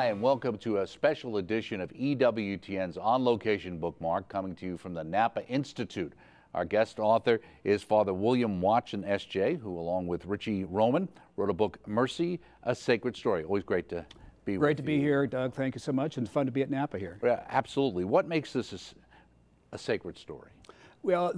and welcome to a special edition of EWTN's On Location Bookmark, coming to you from the Napa Institute. Our guest author is Father William Watson, S.J., who, along with Ritchie Roman, wrote a book, Mercy, A Sacred Story. Always great to be with you. Great to be here, Doug. Thank you so much, and fun to be at Napa here. Yeah, absolutely. What makes this a sacred story? Well,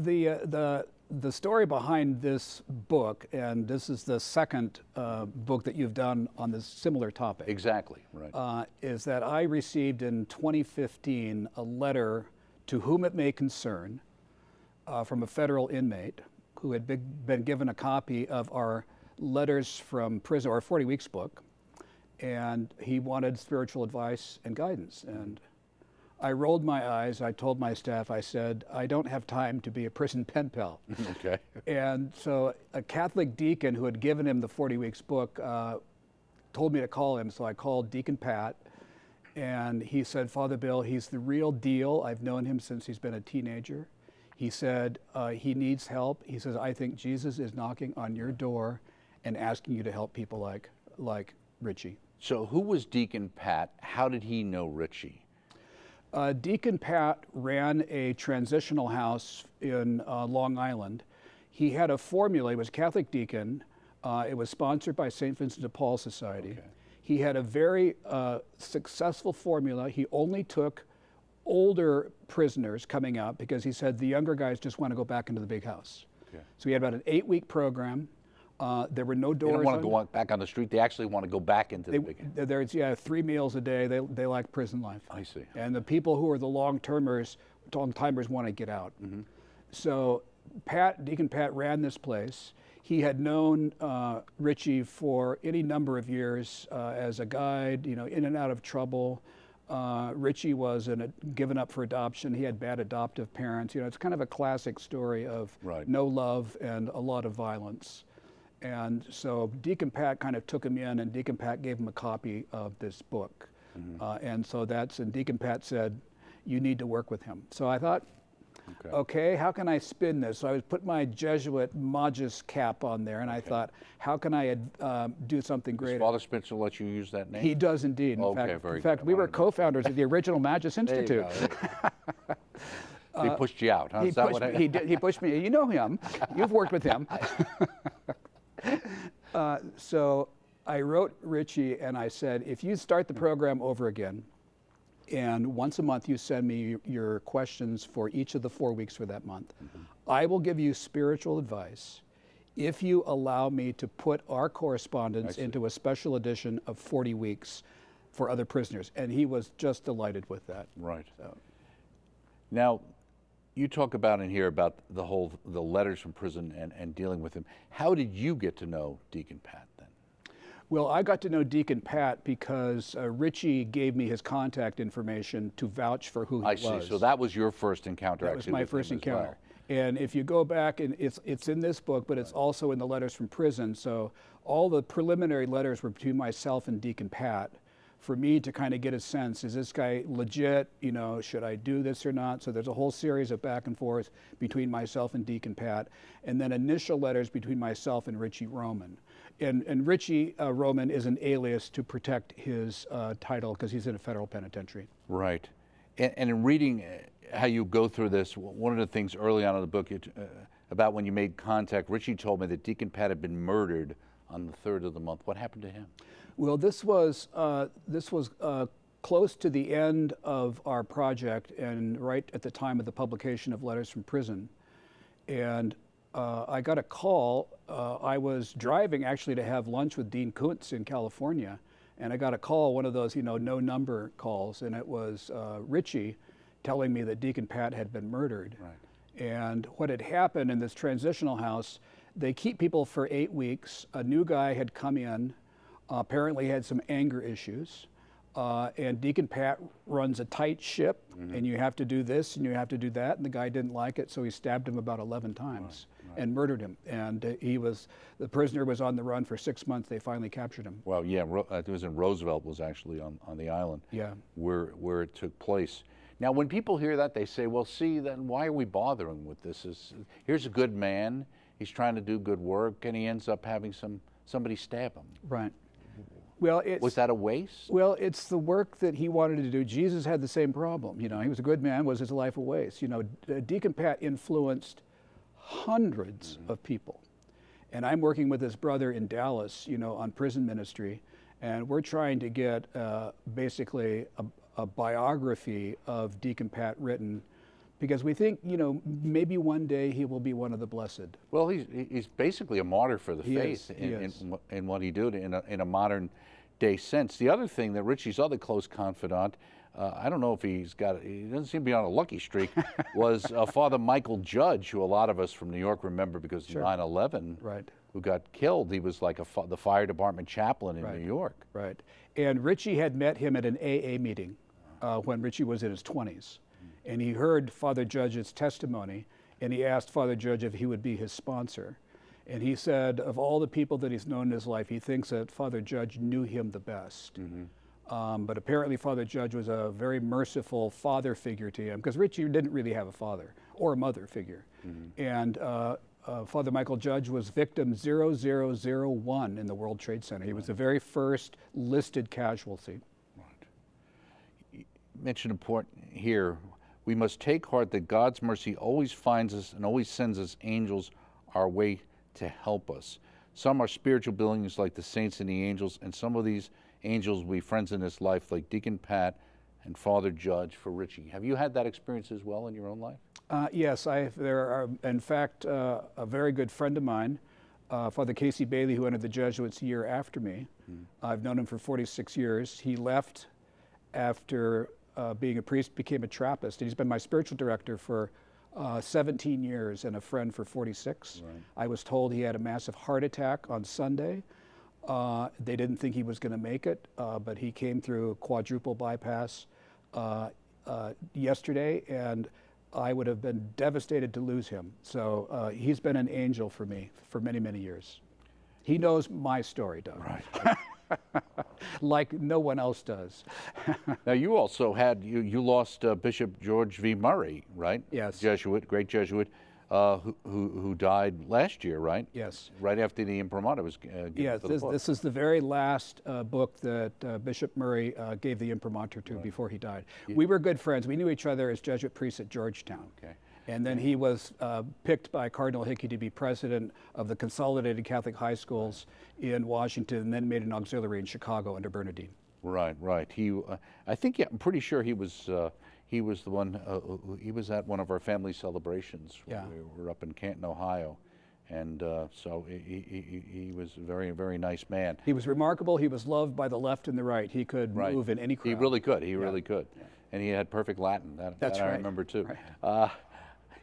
the story behind this book, and this is the second book that you've done on this similar topic. Exactly, right. Is that I received in 2015 a letter to whom it may concern from a federal inmate who had been given a copy of our letters from prison, our 40 Weeks book, and he wanted spiritual advice and guidance. And I rolled my eyes. I told my staff, I said, I don't have time to be a prison pen pal. Okay. And so a Catholic deacon who had given him the 40 Weeks book told me to call him. So I called Deacon Pat, and he said, Father Bill, he's the real deal. I've known him since he's been a teenager. He said he needs help. He says, I think Jesus is knocking on your door and asking you to help people like Ritchie. So who was Deacon Pat? How did he know Ritchie? Deacon Pat ran a transitional house in Long Island. He had a formula. He was a Catholic deacon. It was sponsored by St. Vincent de Paul Society. Okay. He had a very successful formula. He only took older prisoners coming out because he said the younger guys just want to go back into the big house. Okay. So he had about an 8-week program. There were no doors. They don't want to go back on the street. They actually want to go back into the big house. There's 3 meals a day. They like prison life. I see. And the people who are the long-timers want to get out. Mm-hmm. So Deacon Pat ran this place. He had known Ritchie for any number of years as a guide, in and out of trouble. Ritchie was given up for adoption. He had bad adoptive parents. It's kind of a classic story of no love and a lot of violence. And so Deacon Pat kind of took him in, and Deacon Pat gave him a copy of this book. Mm-hmm. And Deacon Pat said, you need to work with him. So I thought, okay, how can I spin this? So I put my Jesuit Magis cap on there, and I thought, how can I do something greater? Does Father Spencer let you use that name? He does indeed. In fact, we were co-founders of the original Magis Institute. He pushed you out, huh? He pushed me. You know him. You've worked with him. So I wrote Ritchie and I said, if you start the program over again, and once a month you send me your questions for each of the 4 weeks for that month, I will give you spiritual advice if you allow me to put our correspondence into a special edition of 40 Weeks for other prisoners. And he was just delighted with that. Right. So. Now, you talk about in here about the letters from prison and dealing with him. How did you get to know Deacon Pat then? Well, I got to know Deacon Pat because Ritchie gave me his contact information to vouch for who he was. I see. So that was your first encounter. That was my first encounter. And if you go back, and it's in this book, but it's also in the letters from prison. So all the preliminary letters were between myself and Deacon Pat, for me to kind of get a sense, is this guy legit? Should I do this or not? So there's a whole series of back and forth between myself and Deacon Pat, and then initial letters between myself and Ritchie Roman. And Ritchie Roman is an alias to protect his title because he's in a federal penitentiary. Right. And in reading how you go through this, one of the things early on in the book about when you made contact, Ritchie told me that Deacon Pat had been murdered on the 3rd of the month. What happened to him? Well, this was close to the end of our project and right at the time of the publication of Letters from Prison. And I got a call. I was driving actually to have lunch with Dean Kuntz in California, and I got a call, one of those, no number calls, and it was Ritchie telling me that Deacon Pat had been murdered. Right. And what had happened in this transitional house, they keep people for 8 weeks. A new guy had come in, apparently had some anger issues, and Deacon Pat runs a tight ship, and you have to do this and you have to do that, and the guy didn't like it, so he stabbed him about 11 times and murdered him. And the prisoner was on the run for 6 months. They finally captured him. Well, yeah, it was in Roosevelt, was actually on the island, where it took place. Now, when people hear that, they say, well, see, then why are we bothering with this? Here's a good man. He's trying to do good work, and he ends up having somebody stab him. Right. Well, Was that a waste? well, it's the work that he wanted to do. Jesus had the same problem. He was a good man. Was his life a waste? Deacon Pat influenced hundreds of people. And I'm working with his brother in Dallas, on prison ministry. And we're trying to get basically a biography of Deacon Pat written, because we think, maybe one day he will be one of the blessed. Well, he's basically a martyr for the faith He is. in what he did in a modern day sense. The other thing that Ritchie's other close confidant, I don't know if he doesn't seem to be on a lucky streak, was Father Michael Judge, who a lot of us from New York remember because of 9/11, Right. who got killed. He was like the fire department chaplain in New York. Right. And Ritchie had met him at an AA meeting when Ritchie was in his 20s. And he heard Father Judge's testimony, and he asked Father Judge if he would be his sponsor. And he said, of all the people that he's known in his life, he thinks that Father Judge knew him the best. But apparently Father Judge was a very merciful father figure to him, because Ritchie didn't really have a father or a mother figure. And Father Michael Judge was victim 0001 in the World Trade Center. He was the very first listed casualty. Right. You mentioned important here, we must take heart that God's mercy always finds us and always sends us angels our way to help us. Some are spiritual beings like the saints and the angels, and some of these angels will be friends in this life like Deacon Pat and Father Judge for Ritchie. Have you had that experience as well in your own life? Yes, there are, in fact, a very good friend of mine, Father Casey Bailey, who entered the Jesuits a year after me. I've known him for 46 years. He left after being a priest, became a Trappist, and he's been my spiritual director for 17 years and a friend for 46. Right. I was told he had a massive heart attack on Sunday. They didn't think he was going to make it, but he came through quadruple bypass yesterday, and I would have been devastated to lose him. So he's been an angel for me for many, many years. He knows my story, Doug. Right. Like no one else does. Now you also had, you lost Bishop George V. Murray, right? Yes. Jesuit, great Jesuit, who died last year, right? Yes. Right after the imprimatur was given Yes, for the book. this is the very last book that Bishop Murray gave the imprimatur to before he died. We were good friends. We knew each other as Jesuit priests at Georgetown. Okay. And then he was picked by Cardinal Hickey to be president of the Consolidated Catholic High Schools in Washington, and then made an auxiliary in Chicago under Bernardine. Right, right. I think, yeah, I'm pretty sure he was the one. He was at one of our family celebrations. Yeah. We were up in Canton, Ohio, and so he was a very, very nice man. He was remarkable. He was loved by the left and the right. He could move in any crowd. He really could. He really could. Yeah. And he had perfect Latin. That's I right. remember too. Right.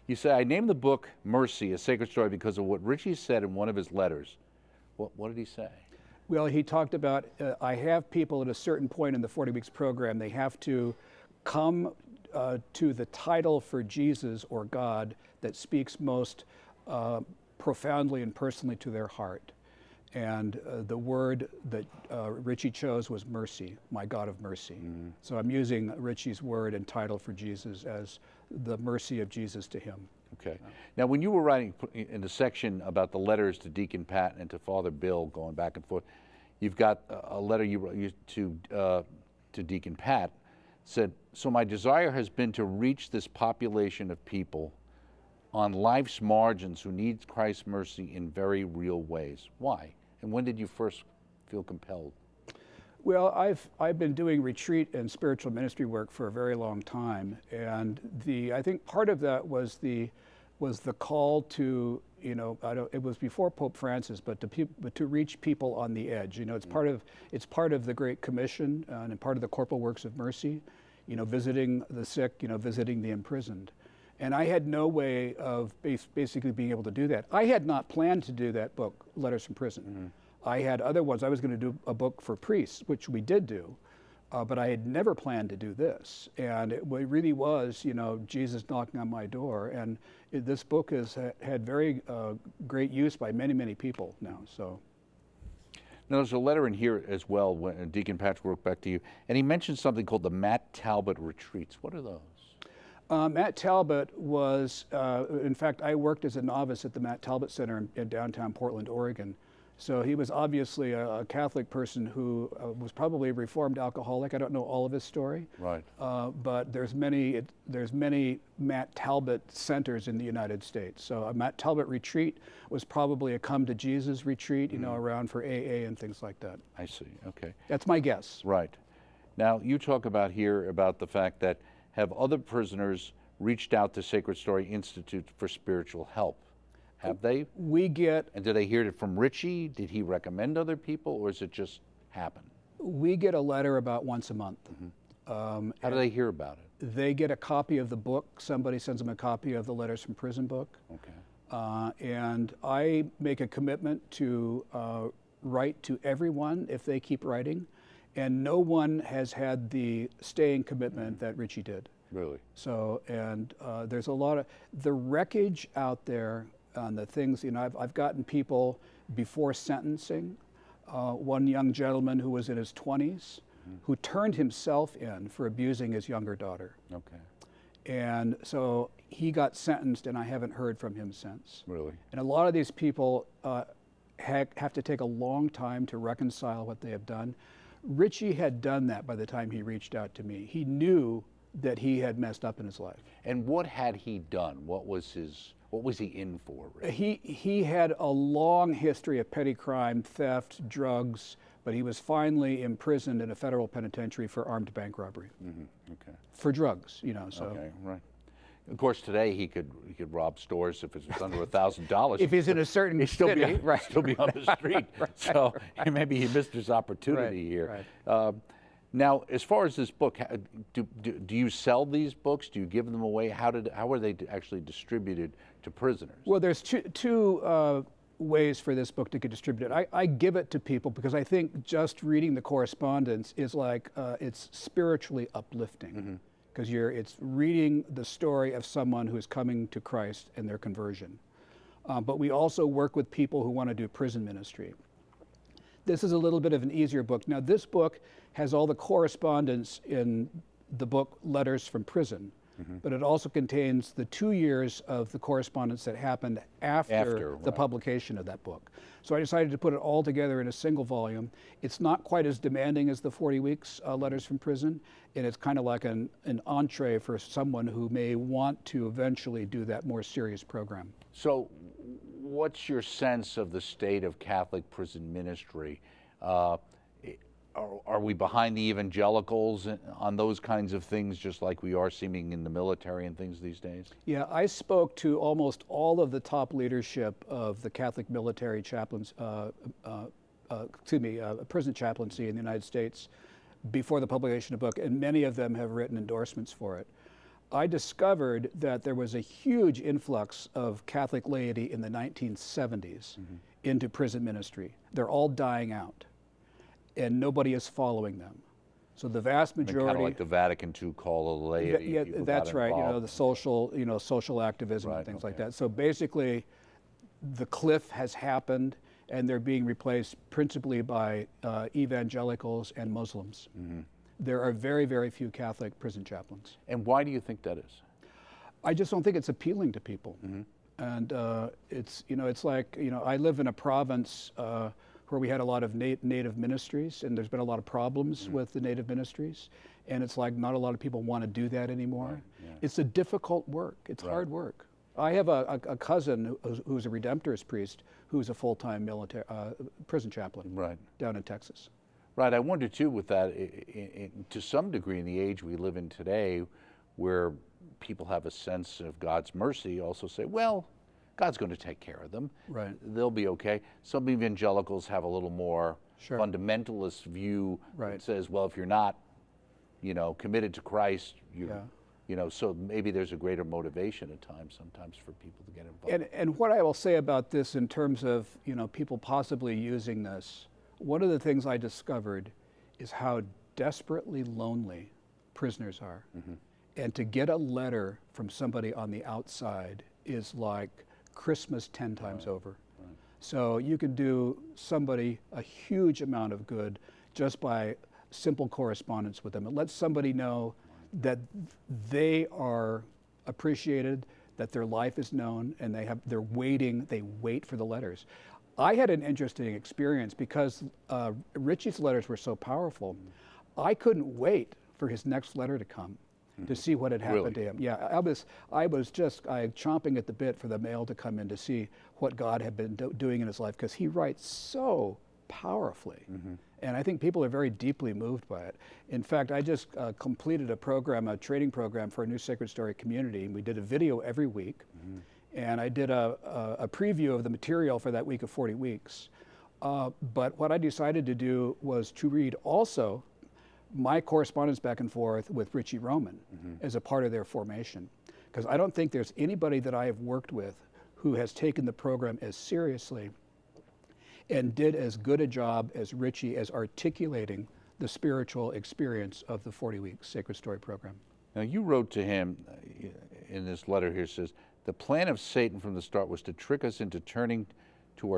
You say, I named the book Mercy, a Sacred Story, because of what Ritchie said in one of his letters. What did he say? Well, he talked about, I have people at a certain point in the 40 Weeks program, they have to come to the title for Jesus or God that speaks most profoundly and personally to their heart. And the word that Ritchie chose was mercy, my God of mercy. Mm-hmm. So I'm using Ritchie's word and title for Jesus as the mercy of Jesus to him. Okay. Now, when you were writing in the section about the letters to Deacon Pat and to Father Bill, going back and forth, you've got a letter you wrote to Deacon Pat, said, so my desire has been to reach this population of people on life's margins who need Christ's mercy in very real ways. Why? And when did you first feel compelled? Well, I've been doing retreat and spiritual ministry work for a very long time, and I think part of that was the call to, it was before Pope Francis, but to reach people on the edge. It's part of the Great Commission and part of the corporal works of mercy. Visiting the sick, visiting the imprisoned. And I had no way of basically being able to do that. I had not planned to do that book, Letters from Prison. Mm-hmm. I had other ones. I was going to do a book for priests, which we did do, but I had never planned to do this. And it really was, Jesus knocking on my door. And this book has had very great use by many, many people now. So. Now, there's a letter in here as well when Deacon Patrick wrote back to you, and he mentioned something called the Matt Talbot Retreats. What are those? Matt Talbot was, in fact, I worked as a novice at the Matt Talbot Center in downtown Portland, Oregon. So he was obviously a Catholic person who was probably a reformed alcoholic. I don't know all of his story. Right. But there's many Matt Talbot centers in the United States. So a Matt Talbot retreat was probably a come to Jesus retreat, you know, around for AA and things like that. I see. Okay. That's my guess. Right. Now, you talk about here about the fact that have other prisoners reached out to Sacred Story Institute for spiritual help? Have they? We get And did they hear it from Ritchie? Did he recommend other people, or is it just happen? a letter about once a month. How do they hear about it? They get a copy of the book. Somebody sends them a copy of the Letters from Prison book. Okay. And I make a commitment to write to everyone if they keep writing. And no one has had the staying commitment that Ritchie did. Really? So, and there's a lot of, the wreckage out there on the things, you know, I've gotten people before sentencing, one young gentleman who was in his 20s, who turned himself in for abusing his younger daughter. Okay. And so he got sentenced, and I haven't heard from him since. Really? And a lot of these people have to take a long time to reconcile what they have done. Ritchie had done that by the time he reached out to me. He knew that he had messed up in his life. And what had he done? What was he in for, Ritchie? He had a long history of petty crime, theft, drugs, but he was finally imprisoned in a federal penitentiary for armed bank robbery. Okay. For drugs, you know. So Okay, right. Of course, today he could rob stores if it was under $1,000. if he's in a certain He'd still city, be right? still be on the street. So maybe he missed his opportunity Right, here. right. Now, as far as this book, do you sell these books? Do you give them away? How are they actually distributed to prisoners? Well, there's two ways for this book to get distributed. I give it to people because I think just reading the correspondence is like it's spiritually uplifting, because it's reading the story of someone who is coming to Christ and their conversion. But we also work with people who want to do prison ministry. This is a little bit of an easier book. Now, this book has all the correspondence in the book Letters from Prison, but it also contains the 2 years of the correspondence that happened after the publication of that book. So I decided to put it all together in a single volume. It's not quite as demanding as the 40 Weeks Letters from Prison, and it's kind of like an entree for someone who may want to eventually do that more serious program. So, what's your sense of the state of Catholic prison ministry? Are we behind the evangelicals on those kinds of things, just like we are seeming in the military and things these days? Yeah, I spoke to almost all of the top leadership of the Catholic military chaplains, prison chaplaincy in the United States before the publication of the book, and many of them have written endorsements for it. I discovered that there was a huge influx of Catholic laity in the 1970s into prison ministry. They're all dying out, and nobody is following them. So the vast majority, kind of like the Vatican II call of the laity. yeah, that's right. You know, the involved. social activism Right, and things like okay. that. So basically, the cliff has happened, and they're being replaced principally by evangelicals and Muslims. There are very, very few Catholic prison chaplains. And why do you think that is? I just don't think it's appealing to people. And it's like, I live in a province where we had a lot of native ministries, and there's been a lot of problems with the native ministries. And it's like not a lot of people want to do that anymore. Right, yeah. It's a difficult work. It's hard work. I have a cousin who's a Redemptorist priest who's a full-time military prison chaplain down in Texas. Right, I wonder too with that, to some degree in the age we live in today, where people have a sense of God's mercy, also say, well, God's going to take care of them. Right. They'll be okay. Some evangelicals have a little more fundamentalist view that says, well, if you're not, committed to Christ, so maybe there's a greater motivation at times, sometimes for people to get involved. And what I will say about this in terms of, people possibly using this, one of the things I discovered is how desperately lonely prisoners are. And to get a letter from somebody on the outside is like Christmas 10 times over. So you can do somebody a huge amount of good just by simple correspondence with them. It lets somebody know that they are appreciated, that their life is known, and they wait for the letters. I had an interesting experience because Ritchie's letters were so powerful. I couldn't wait for his next letter to come to see what had happened to him. Yeah, I was just chomping at the bit for the mail to come in to see what God had been doing in his life, because he writes so powerfully. And I think people are very deeply moved by it. In fact, I just completed a program, a training program for a new Sacred Story community, and we did a video every week. And I did a preview of the material for that week of 40 weeks. But what I decided to do was to read also my correspondence back and forth with Ritchie Roman as a part of their formation. Because I don't think there's anybody that I have worked with who has taken the program as seriously and did as good a job as Ritchie as articulating the spiritual experience of the 40-week Sacred Story program. Now, you wrote to him in this letter here, says, the plan of Satan from the start was to trick us into turning into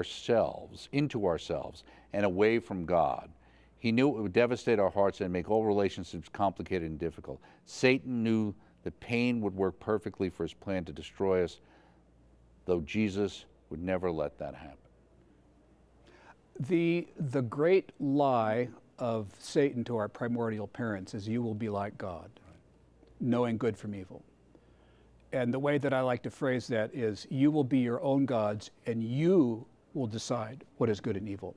ourselves, and away from God. He knew it would devastate our hearts and make all relationships complicated and difficult. Satan knew that pain would work perfectly for his plan to destroy us, though Jesus would never let that happen. The great lie of Satan to our primordial parents is, you will be like God, knowing good from evil. And the way that I like to phrase that is, you will be your own gods and you will decide what is good and evil.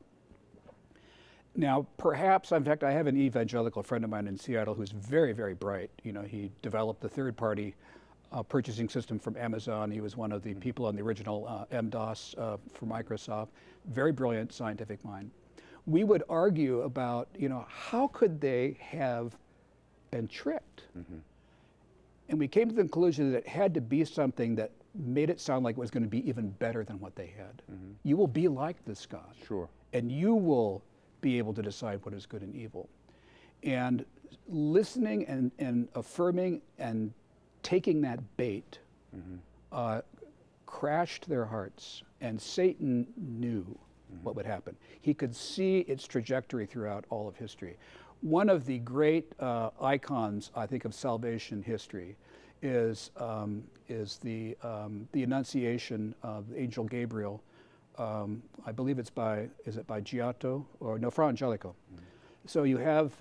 Now, perhaps, in fact, I have an evangelical friend of mine in Seattle who's very, very bright. You know, he developed the third-party purchasing system from Amazon. He was one of the people on the original MS-DOS for Microsoft. Very brilliant scientific mind. We would argue about, you know, how could they have been tricked? And we came to the conclusion that it had to be something that made it sound like it was going to be even better than what they had. You will be like this God. Sure. And you will be able to decide what is good and evil. And listening and affirming and taking that bait crashed their hearts, and Satan knew what would happen. He could see its trajectory throughout all of history. One of the great icons, I think, of salvation history is the Enunciation of the angel Gabriel. I believe it's by Giotto, or no, Fra Angelico. So you have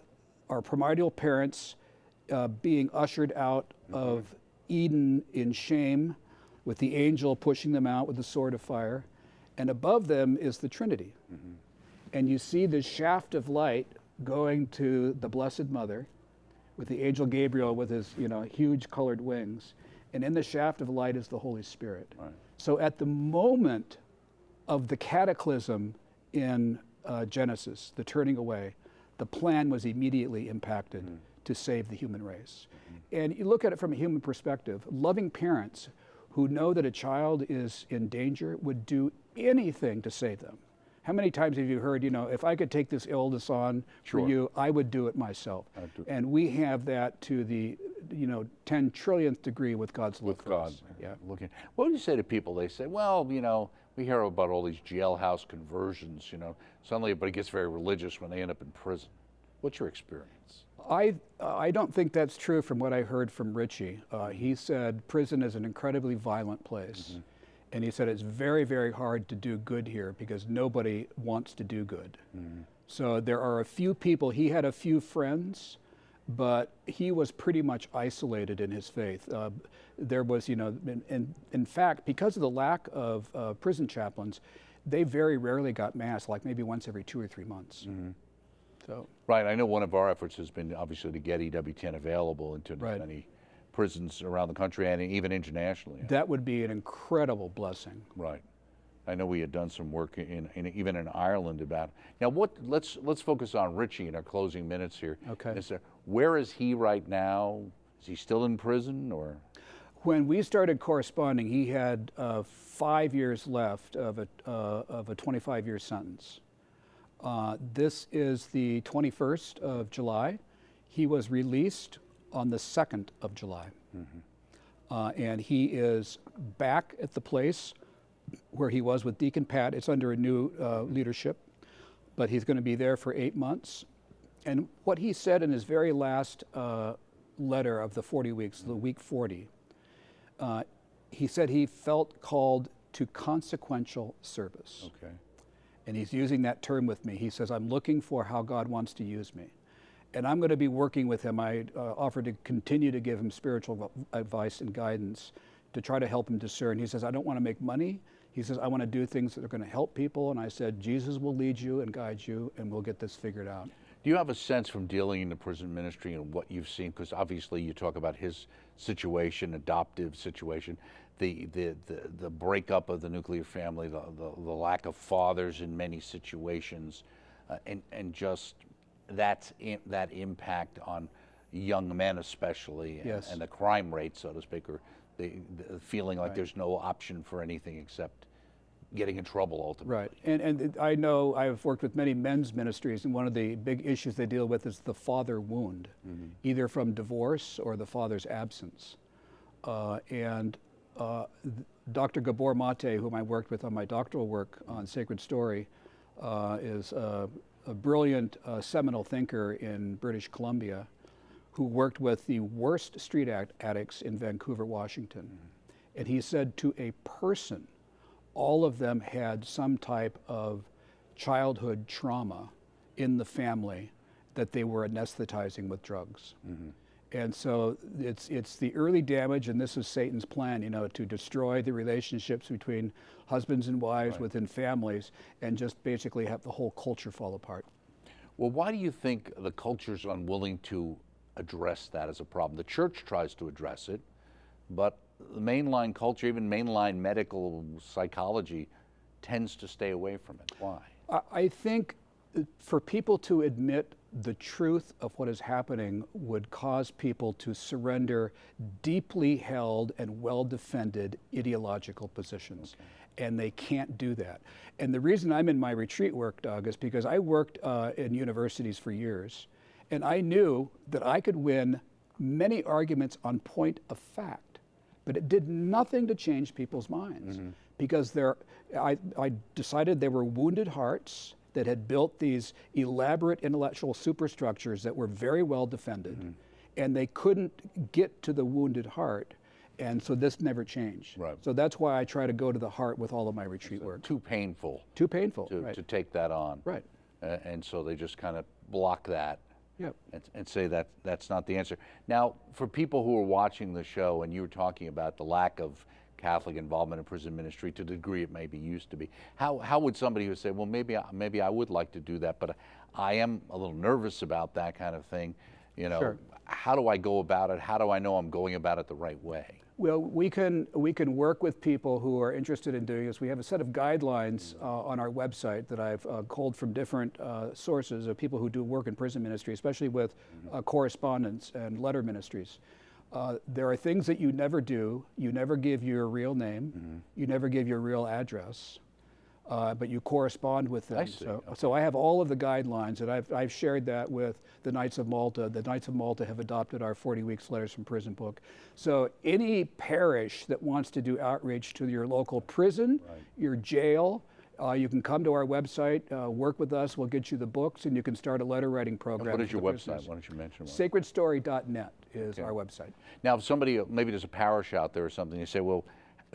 our primordial parents being ushered out of Eden in shame, with the angel pushing them out with the sword of fire, and above them is the Trinity. And you see the shaft of light going to the Blessed Mother, with the angel Gabriel with his, you know, huge colored wings, and in the shaft of light is the Holy Spirit. So at the moment of the cataclysm in Genesis, the turning away, the plan was immediately impacted to save the human race. And you look at it from a human perspective, loving parents who know that a child is in danger would do anything to save them. How many times have you heard, you know, if I could take this illness on for you, I would do it myself. And we have that to the, you know, 10 trillionth degree with God's love for us. Yeah. What do you say to people? They say, well, you know, we hear about all these jailhouse conversions, you know, suddenly everybody gets very religious when they end up in prison. What's your experience? I don't think that's true from what I heard from Ritchie. He said prison is an incredibly violent place. And he said it's very, very hard to do good here because nobody wants to do good. So there are a few people, he had a few friends, but he was pretty much isolated in his faith. There was, you know, in fact, because of the lack of prison chaplains, they very rarely got mass, like maybe once every 2 or 3 months. So. Right, I know one of our efforts has been obviously to get EWTN available into many prisons around the country and even internationally. That would be an incredible blessing. Right. I know we had done some work even in Ireland about it. Now, let's focus on Ritchie in our closing minutes here. Okay. Where is he right now? Is he still in prison, or? When we started corresponding, he had 5 years left of a 25-year sentence. This is the 21st of July. He was released on the 2nd of July. And he is back at the place where he was with Deacon Pat. It's under a new leadership, but he's going to be there for 8 months. And what he said in his very last letter of the 40 weeks, the week 40, he said he felt called to consequential service. Okay. And he's using that term with me. He says, I'm looking for how God wants to use me. And I'm going to be working with him. I offered to continue to give him spiritual advice and guidance to try to help him discern. He says, I don't want to make money. He says, I want to do things that are going to help people. And I said, Jesus will lead you and guide you, and we'll get this figured out. Do you have a sense from dealing in the prison ministry and what you've seen? Because obviously you talk about his situation, adoptive situation, the breakup of the nuclear family, the lack of fathers in many situations, and just that impact on young men especially, and, Yes. and the crime rate, so to speak, or the feeling like Right. there's no option for anything except getting in trouble ultimately. Right. And I know I've worked with many men's ministries, and one of the big issues they deal with is the father wound, either from divorce or the father's absence. Dr. Gabor Mate, whom I worked with on my doctoral work on Sacred Story, is a brilliant seminal thinker in British Columbia who worked with the worst street addicts in Vancouver, Washington. And he said to a person, all of them had some type of childhood trauma in the family that they were anesthetizing with drugs. And so it's the early damage, and this is Satan's plan, to destroy the relationships between husbands and wives within families, and just basically have the whole culture fall apart. Well, why do you think the culture's unwilling to address that as a problem? The church tries to address it, but the mainline culture, even mainline medical psychology, tends to stay away from it. Why? I think for people to admit the truth of what is happening would cause people to surrender deeply held and well-defended ideological positions. And they can't do that. And the reason I'm in my retreat work, Doug, is because I worked in universities for years, and I knew that I could win many arguments on point of fact, but it did nothing to change people's minds. Because I decided they were wounded hearts that had built these elaborate intellectual superstructures that were very well defended, and they couldn't get to the wounded heart, and so this never changed. Right. So that's why I try to go to the heart with all of my retreat work. Too painful Too painful, to, right. to take that on. Right. And so they just kind of block that. Yep. And say that that's not the answer. Now, for people who are watching the show, and you were talking about the lack of Catholic involvement in prison ministry to the degree it maybe used to be, how would somebody who say, well, maybe I would like to do that, but I am a little nervous about that kind of thing, Sure. How do I go about it? How do I know I'm going about it the right way? Well, we can work with people who are interested in doing this. We have a set of guidelines on our website that I've culled from different sources of people who do work in prison ministry, especially with correspondence and letter ministries. There are things that you never do. You never give your real name. You never give your real address. But you correspond with them. I see. So I have all of the guidelines, and I've shared that with the Knights of Malta. The Knights of Malta have adopted our 40 Weeks Letters from Prison book. So any parish that wants to do outreach to your local prison, your jail, you can come to our website, work with us. We'll get you the books, and you can start a letter writing program. What is for your the website? prisoners. Why don't you mention one? Sacredstory.net is our website. Now, if somebody, maybe there's a parish out there or something, you say, well,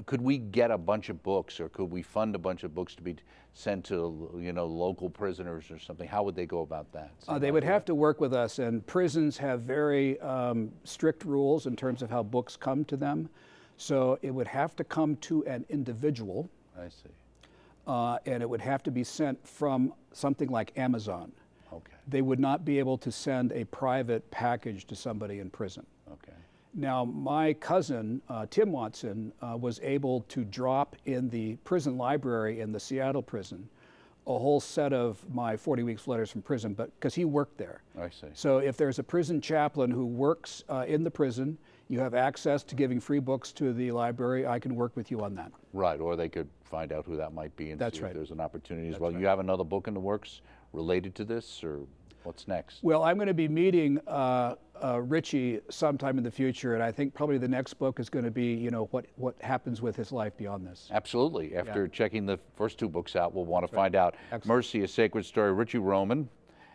could we get a bunch of books, or could we fund a bunch of books to be sent to local prisoners or something? How would they go about that? They would have to work with us, and prisons have very strict rules in terms of how books come to them. So it would have to come to an individual. I see. And it would have to be sent from something like Amazon. Okay. They would not be able to send a private package to somebody in prison. Okay. Now, my cousin, Tim Watson, was able to drop in the prison library in the Seattle prison a whole set of my 40 Weeks Letters from Prison, but because he worked there. I see. So if there's a prison chaplain who works in the prison, you have access to giving free books to the library. I can work with you on that. Right, or they could find out who that might be and That's see right. if there's an opportunity as That's well. right. You have another book in the works related to this, or what's next? Well, I'm going to be meeting Ritchie sometime in the future, and I think probably the next book is going to be, what happens with his life beyond this. Absolutely. After checking the first two books out, we'll want to find out. Excellent. Mercy, A Sacred Story, Ritchie Roman,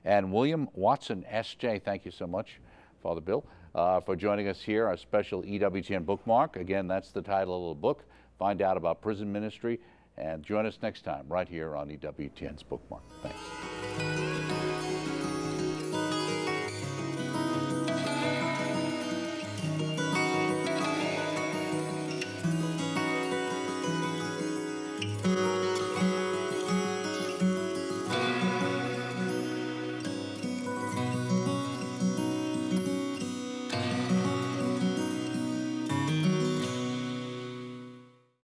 and William Watson, S.J. Thank you so much, Father Bill, for joining us here, our special EWTN bookmark. Again, that's the title of the book. Find out about prison ministry And join us next time right here on EWTN's Bookmark. Thanks.